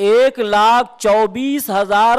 1,24,000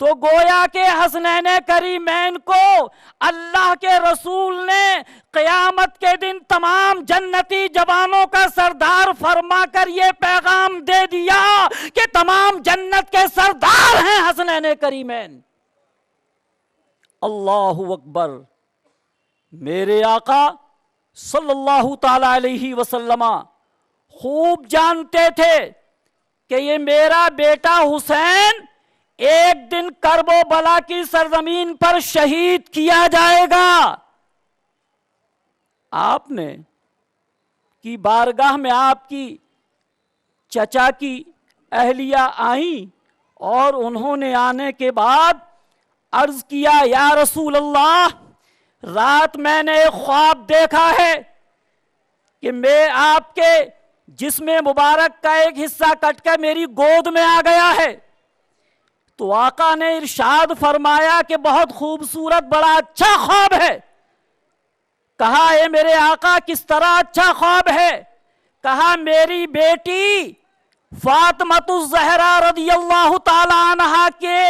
تو گویا کہ حسنین کریمین کو اللہ کے رسول نے قیامت کے دن تمام جنتی جوانوں کا سردار فرما کر یہ پیغام دے دیا کہ تمام جنت کے سردار ہیں حسنین کریمین۔ اللہ اکبر۔ میرے آقا صلی اللہ تعالی علیہ وسلم خوب جانتے تھے کہ یہ میرا بیٹا حسین ایک دن کرب و بلا کی سرزمین پر شہید کیا جائے گا۔ آپ نے کی بارگاہ میں آپ کی چچا کی اہلیہ آئیں اور انہوں نے آنے کے بعد عرض کیا یا رسول اللہ، رات میں نے ایک خواب دیکھا ہے کہ میں آپ کے جسم مبارک کا ایک حصہ کٹ کر میری گود میں آ گیا ہے۔ تو آقا نے ارشاد فرمایا کہ بہت خوبصورت، بڑا اچھا خواب ہے۔ کہا اے میرے آقا کس طرح اچھا خواب ہے؟ کہا میری بیٹی فاطمۃ الزہرا رضی اللہ تعالی عنہا کے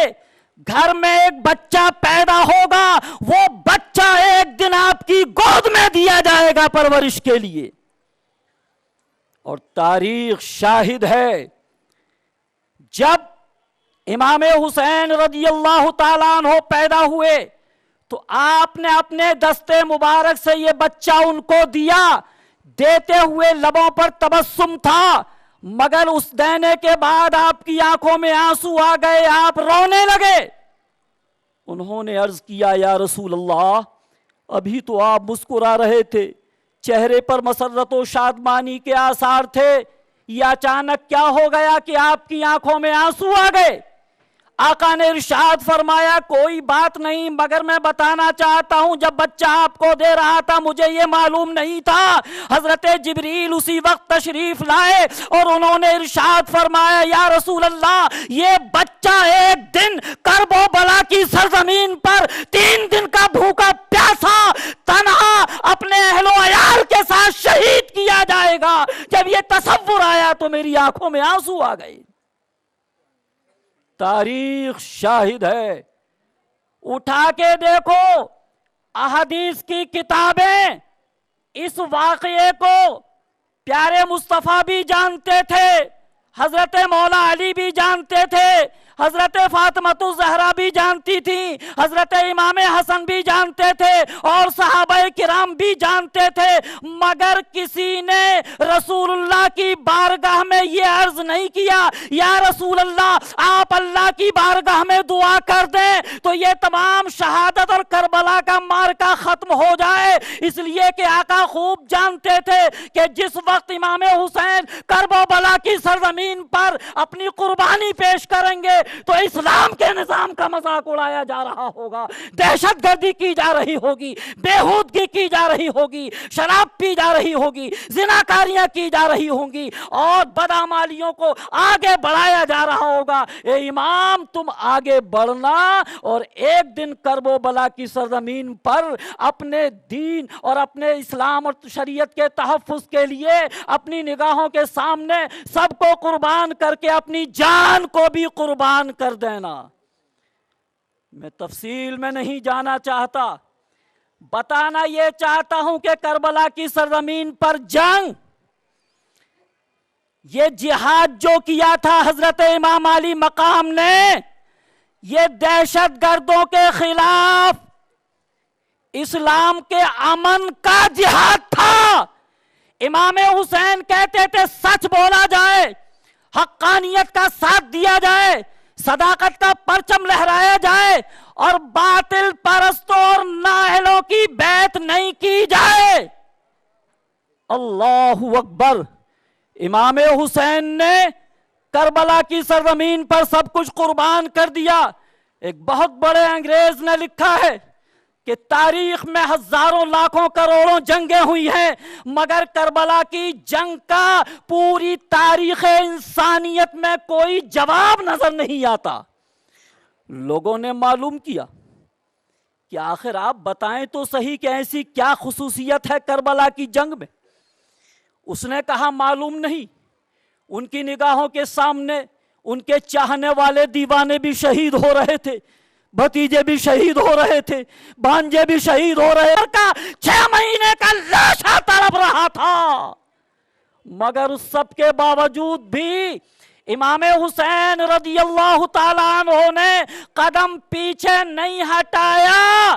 گھر میں ایک بچہ پیدا ہوگا، وہ بچہ ایک دن آپ کی گود میں دیا جائے گا پرورش کے لیے۔ اور تاریخ شاہد ہے جب امام حسین رضی اللہ تعالیٰ عنہ پیدا ہوئے تو آپ نے اپنے دستے مبارک سے یہ بچہ ان کو دیا، دیتے ہوئے لبوں پر تبسم تھا، مگر اس دینے کے بعد آپ کی آنکھوں میں آنسو آ گئے، آپ رونے لگے۔ انہوں نے عرض کیا یا رسول اللہ، ابھی تو آپ مسکرا رہے تھے، چہرے پر مسرت و شادمانی کے آثار تھے، یہ اچانک کیا ہو گیا کہ آپ کی آنکھوں میں آنسو آ گئے؟ آقا نے ارشاد فرمایا کوئی بات نہیں، مگر میں بتانا چاہتا ہوں جب بچہ آپ کو دے رہا تھا مجھے یہ معلوم نہیں تھا۔ حضرت جبریل اسی وقت تشریف لائے اور انہوں نے ارشاد فرمایا یا رسول اللہ، یہ بچہ ایک دن کرب و بلا کی سرزمین پر 3 دن کا بھوکا پیاسا تنہا اپنے اہل و عیال کے ساتھ شہید کیا جائے گا۔ جب یہ تصور آیا تو میری آنکھوں میں آنسو آ گئے۔ تاریخ شاہد ہے، اٹھا کے دیکھو احادیث کی کتابیں، اس واقعے کو پیارے مصطفیٰ بھی جانتے تھے، حضرت مولا علی بھی جانتے تھے، حضرت فاطمۃ الزہرا بھی جانتی تھی، حضرت امام حسن بھی جانتے تھے اور صحابہ کرام بھی جانتے تھے، مگر کسی نے رسول اللہ کی بارگاہ میں یہ عرض نہیں کیا یا رسول اللہ آپ اللہ کی بارگاہ میں دعا کر دیں تو یہ تمام شہادت اور کربلا کا مارکا ختم ہو جائے۔ اس لیے کہ آقا خوب جانتے تھے کہ جس وقت امام حسین کرب و بلا کی سرزمین پر اپنی قربانی پیش کریں گے تو اسلام کے نظام کا مذاق اڑایا جا رہا ہوگا، دہشت گردی کی جا رہی ہوگی، بےہودگی کی جا رہی ہوگی، شراب پی جا رہی ہوگی، زناکاریاں کی جا رہی ہوں گی اور بدعمالیوں کو آگے بڑھایا جا رہا ہوگا۔ اے امام تم آگے بڑھنا اور ایک دن کرب و بلا کی سرزمین پر اپنے دین اور اپنے اسلام اور شریعت کے تحفظ کے لیے اپنی نگاہوں کے سامنے سب کو قربان کر کے اپنی جان کو بھی قربان کر دینا۔ میں تفصیل میں نہیں جانا چاہتا، بتانا یہ چاہتا ہوں کہ کربلا کی سرزمین پر جنگ، یہ جہاد جو کیا تھا حضرت امام علی مقام نے، یہ دہشت گردوں کے خلاف اسلام کے امن کا جہاد تھا۔ امام حسین کہتے تھے سچ بولا جائے، حقانیت کا ساتھ دیا جائے، صداقت کا پرچم لہرایا جائے اور باطل پرستوں اور نااہلوں کی بیعت نہیں کی جائے۔ اللہ اکبر۔ امام حسین نے کربلا کی سرزمین پر سب کچھ قربان کر دیا۔ ایک بہت بڑے انگریز نے لکھا ہے کہ تاریخ میں ہزاروں لاکھوں کروڑوں جنگیں ہوئی ہیں مگر کربلا کی جنگ کا پوری تاریخ انسانیت میں کوئی جواب نظر نہیں آتا۔ لوگوں نے معلوم کیا کہ آخر آپ بتائیں تو صحیح کہ ایسی کیا خصوصیت ہے کربلا کی جنگ میں۔ اس نے کہا معلوم نہیں۔ ان کی نگاہوں کے سامنے ان کے چاہنے والے دیوانے بھی شہید ہو رہے تھے، بھتیجے بھی شہید ہو رہے تھے، بھانجے بھی شہید ہو رہے تھے، 6 مہینے کا لاشا تڑپ رہا تھا، مگر اس سب کے باوجود بھی امام حسین رضی اللہ تعالیٰ عنہ نے قدم پیچھے نہیں ہٹایا،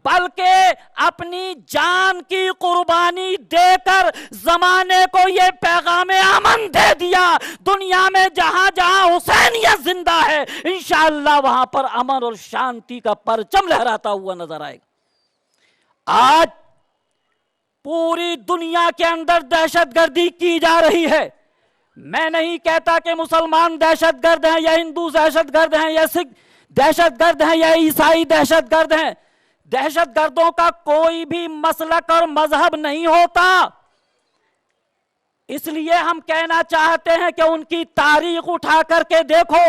بلکہ اپنی جان کی قربانی دے کر زمانے کو یہ پیغام امن دے دیا، دنیا میں جہاں جہاں حسینیت زندہ ہے انشاءاللہ وہاں پر امن اور شانتی کا پرچم لہراتا ہوا نظر آئے گا۔ آج پوری دنیا کے اندر دہشت گردی کی جا رہی ہے، میں نہیں کہتا کہ مسلمان دہشت گرد ہیں یا ہندو دہشت گرد ہیں یا سکھ دہشت گرد ہیں یا عیسائی دہشت گرد ہیں، دہشت گردوں کا کوئی بھی مسلک اور مذہب نہیں ہوتا، اس لیے ہم کہنا چاہتے ہیں کہ ان کی تاریخ اٹھا کر کے دیکھو،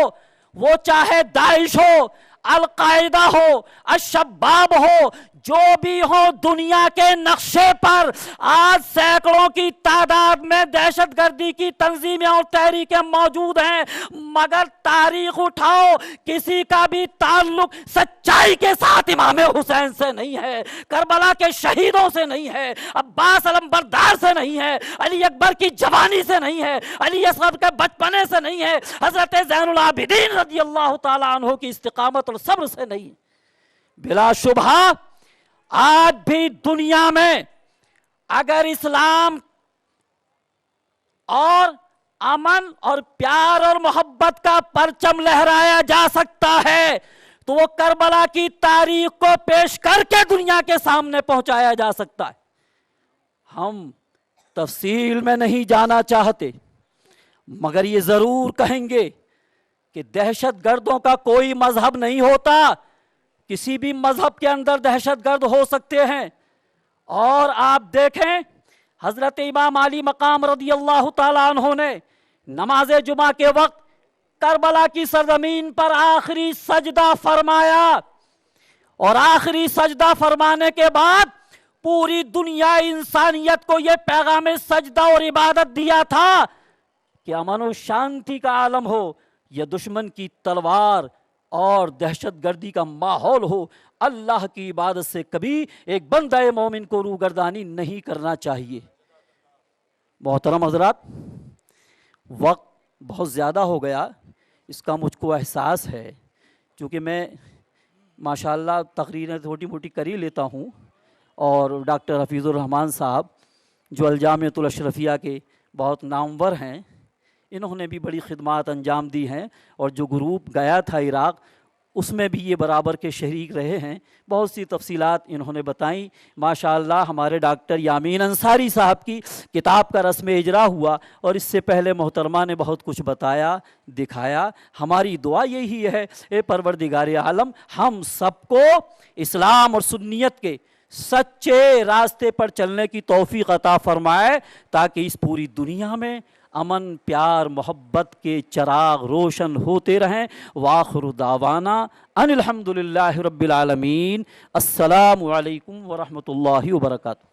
وہ چاہے داعش ہو، القاعدہ ہو، الشباب ہو، جو بھی ہو، دنیا کے نقشے پر آج سینکڑوں کی تعداد میں دہشت گردی کی تنظیمیں اور تحریکیں موجود ہیں، مگر تاریخ اٹھاؤ، کسی کا بھی تعلق سچائی کے ساتھ امام حسین سے نہیں ہے، کربلا کے شہیدوں سے نہیں ہے، عباس علمبردار سے نہیں ہے، علی اکبر کی جوانی سے نہیں ہے، علی اصغر کے بچپنے سے نہیں ہے، حضرت زین العابدین رضی اللہ تعالیٰ عنہ کی استقامت اور صبر سے نہیں۔ بلا شبہ آج بھی دنیا میں اگر اسلام اور امن اور پیار اور محبت کا پرچم لہرایا جا سکتا ہے تو وہ کربلا کی تاریخ کو پیش کر کے دنیا کے سامنے پہنچایا جا سکتا ہے۔ ہم تفصیل میں نہیں جانا چاہتے، مگر یہ ضرور کہیں گے کہ دہشت گردوں کا کوئی مذہب نہیں ہوتا، کسی بھی مذہب کے اندر دہشت گرد ہو سکتے ہیں۔ اور آپ دیکھیں حضرت امام علی مقام رضی اللہ تعالیٰ عنہ نے نماز جمعہ کے وقت کربلا کی سرزمین پر آخری سجدہ فرمایا، اور آخری سجدہ فرمانے کے بعد پوری دنیا انسانیت کو یہ پیغام سجدہ اور عبادت دیا تھا کہ امن و شانتی کا عالم ہو یا دشمن کی تلوار اور دہشت گردی کا ماحول ہو، اللہ کی عبادت سے کبھی ایک بندہ مومن کو روگردانی نہیں کرنا چاہیے۔ محترم حضرات، وقت بہت زیادہ ہو گیا، اس کا مجھ کو احساس ہے، چونکہ میں ماشاءاللہ تقریریں چھوٹی موٹی کر ہی لیتا ہوں، اور ڈاکٹر حفیظ الرحمان صاحب جو الجامعۃ الاشرفیہ کے بہت نامور ہیں، انہوں نے بھی بڑی خدمات انجام دی ہیں، اور جو گروپ گیا تھا عراق اس میں بھی یہ برابر کے شریک رہے ہیں، بہت سی تفصیلات انہوں نے بتائیں۔ ماشاءاللہ ہمارے ڈاکٹر یامین انصاری صاحب کی کتاب کا رسم اجرا ہوا، اور اس سے پہلے محترمہ نے بہت کچھ بتایا دکھایا۔ ہماری دعا یہی ہے، اے پروردگار عالم ہم سب کو اسلام اور سنیت کے سچے راستے پر چلنے کی توفیق عطا فرمائے، تاکہ اس پوری دنیا میں امن پیار محبت کے چراغ روشن ہوتے رہیں۔ وآخر دعوانا ان الحمدللہ رب العالمین۔ السلام علیکم ورحمۃ اللہ وبرکاتہ۔